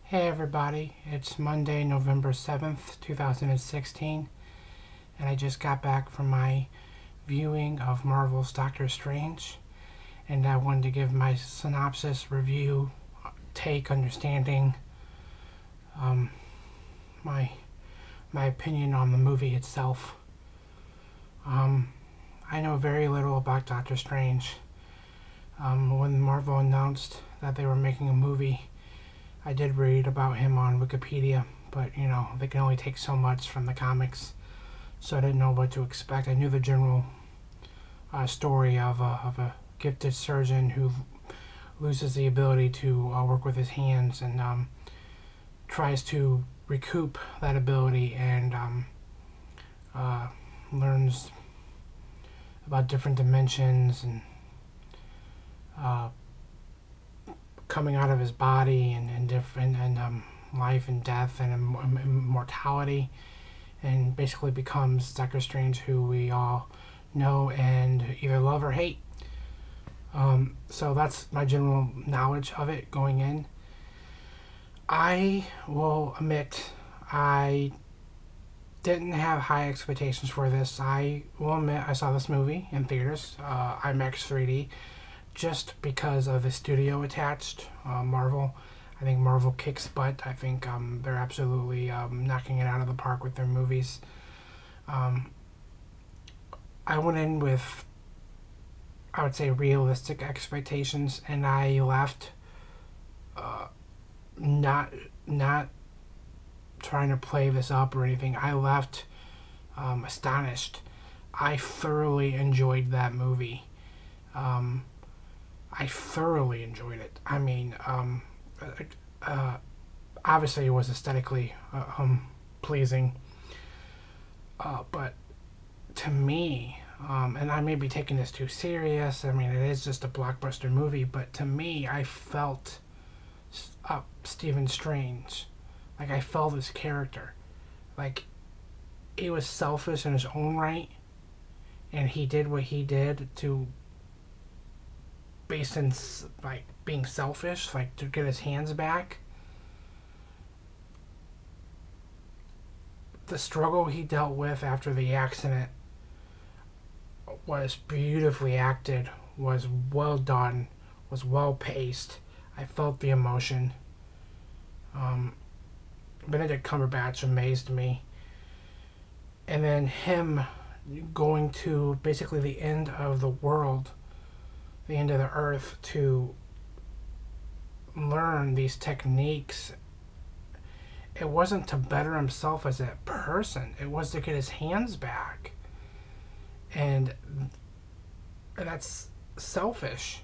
Hey everybody, it's Monday, November 7th, 2016, and I just got back from my viewing of Marvel's Doctor Strange, and I wanted to give my synopsis, review, take, understanding, um, my my opinion on the movie itself. Um, I know very little about Doctor Strange. When Marvel announced that they were making a movie, I did read about him on Wikipedia, but they can only take so much from the comics, so I didn't know what to expect. I knew the general story of a gifted surgeon who loses the ability to work with his hands and tries to recoup that ability and learns about different dimensions and uh, coming out of his body and different and life and death and immortality, and basically becomes Doctor Strange, who we all know and either love or hate. So that's my general knowledge of it going in. I will admit I didn't have high expectations for this. I will admit I saw this movie in theaters, IMAX 3D, just because of the studio attached, Marvel. I think Marvel kicks butt. I think they're absolutely knocking it out of the park with their movies. I went in with, I would say, realistic expectations, and I left not not trying to play this up or anything. I left astonished. I thoroughly enjoyed that movie. I thoroughly enjoyed it. I mean, obviously it was aesthetically pleasing, but to me, and I may be taking this too serious. I mean, it is just a blockbuster movie, but to me, I felt Stephen Strange. Like, I felt his character. Like, he was selfish in his own right, and he did what he did to, based in like being selfish, like to get his hands back. The struggle he dealt with after the accident was beautifully acted, was well done, was well paced. I felt the emotion. Benedict Cumberbatch amazed me. And then him going to basically the end of the world, the end of the earth, to learn these techniques. It wasn't to better himself as a person, it was to get his hands back. And that's selfish.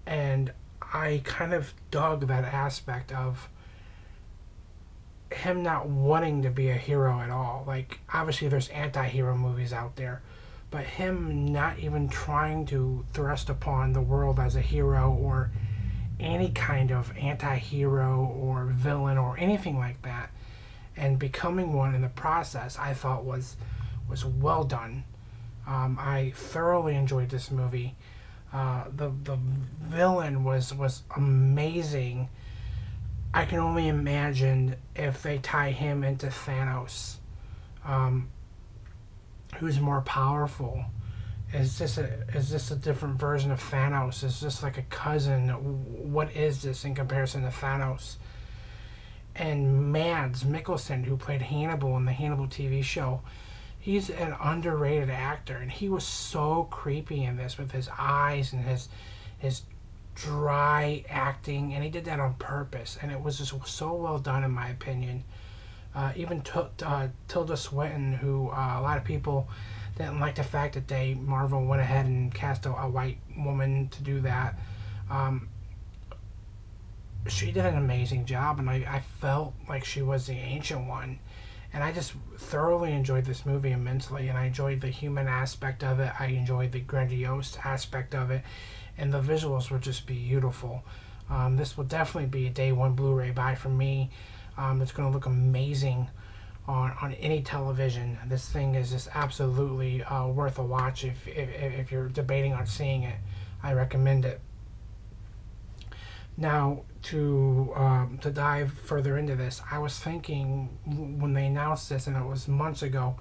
And I kind of dug that aspect of him not wanting to be a hero at all. Like, obviously there's anti-hero movies out there, but him not even trying to thrust upon the world as a hero or any kind of anti-hero or villain or anything like that, and becoming one in the process, I thought was well done. I thoroughly enjoyed this movie. The villain was amazing. I can only imagine if they tie him into Thanos, who's more powerful. Is this a different version of Thanos? Is this like a cousin? What is this in comparison to Thanos? And Mads Mikkelsen, who played Hannibal in the Hannibal TV show, he's an underrated actor, and he was so creepy in this with his eyes and his dry acting, and he did that on purpose, and it was just so well done in my opinion. Even Tilda Swinton, who a lot of people didn't like the fact that Marvel went ahead and cast a white woman to do that. She did an amazing job, and I felt like she was the Ancient One. And I just thoroughly enjoyed this movie immensely, and I enjoyed the human aspect of it. I enjoyed the grandiose aspect of it, and the visuals were just beautiful. This will definitely be a day one Blu-ray buy for me. It's going to look amazing on any television. This thing is just absolutely worth a watch. If you're debating on seeing it, I recommend it. Now, to dive further into this, I was thinking when they announced this, and it was months ago,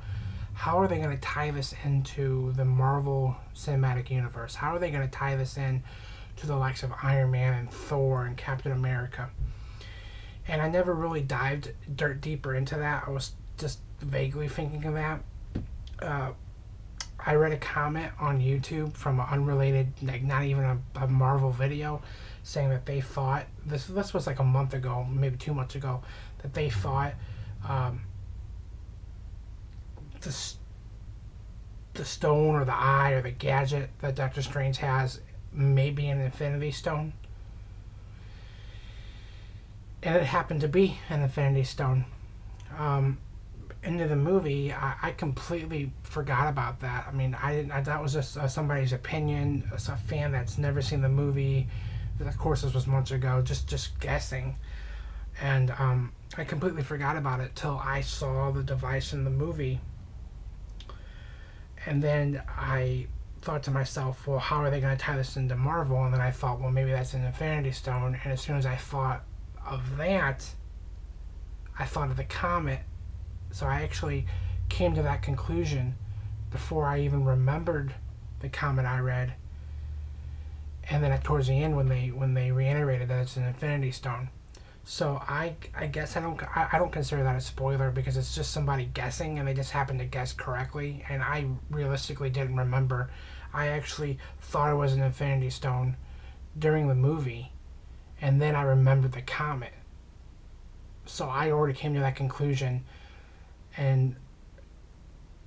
how are they going to tie this into the Marvel Cinematic Universe? How are they going to tie this in to the likes of Iron Man and Thor and Captain America? And I never really dived dirt deeper into that. I was just vaguely thinking of that. I read a comment on YouTube from an unrelated, like not even a Marvel video, saying that they thought this was like a month ago, maybe 2 months ago, that they thought the stone or the eye or the gadget that Doctor Strange has may be an Infinity Stone. And it happened to be an Infinity Stone. Into the movie, I completely forgot about that. I mean, that was just somebody's opinion, a fan that's never seen the movie. Of course, this was months ago, just guessing. And I completely forgot about it till I saw the device in the movie. And then I thought to myself, well, how are they going to tie this into Marvel? And then I thought, well, maybe that's an Infinity Stone. And as soon as I thought of that, I thought of the comet. So I actually came to that conclusion before I even remembered the comet I read. And then towards the end, when they reiterated that it's an Infinity Stone. So I guess I don't consider that a spoiler, because it's just somebody guessing, and they just happened to guess correctly. And I realistically didn't remember. I actually thought it was an Infinity Stone during the movie, and then I remembered the comet. So I already came to that conclusion, and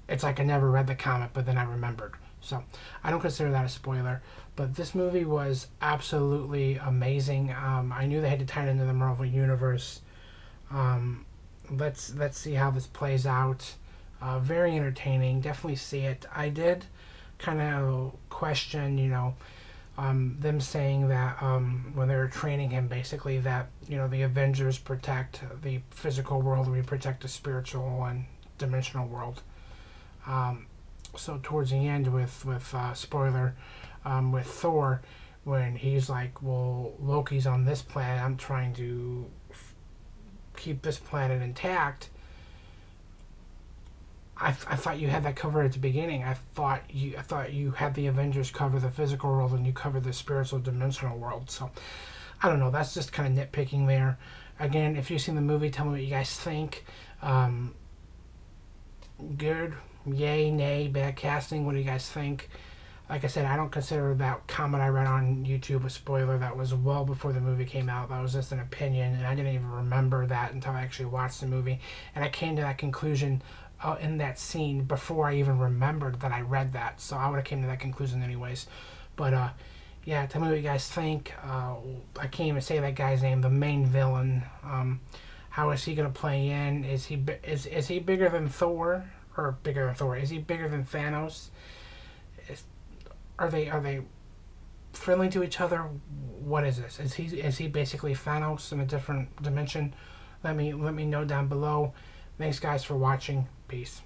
it's like I never read the comic, but then I remembered. So I don't consider that a spoiler. But this movie was absolutely amazing. I knew they had to tie it into the Marvel Universe. Let's see how this plays out. Very entertaining. Definitely see it. I did kind of question, them saying that when they were training him, basically that the Avengers protect the physical world, we protect the spiritual and dimensional world. So towards the end, with spoiler, with Thor, when he's like, well, Loki's on this planet, I'm trying to keep this planet intact. I thought you had that covered at the beginning. I thought you had the Avengers cover the physical world and you covered the spiritual dimensional world. So I don't know. That's just kind of nitpicking there. Again, if you've seen the movie, tell me what you guys think. Good, yay, nay, bad casting. What do you guys think? Like I said, I don't consider that comment I read on YouTube a spoiler. That was well before the movie came out. That was just an opinion, and I didn't even remember that until I actually watched the movie. And I came to that conclusion in that scene before I even remembered that I read that. So I would have came to that conclusion anyways. But yeah, tell me what you guys think. I can't even say that guy's name, the main villain. How is he going to play in? Is he bigger than Thor? Or bigger than Thor? Is he bigger than Thanos? Are they friendly to each other? What is this? Is he basically Thanos in a different dimension? Let me know down below. Thanks guys for watching. Peace.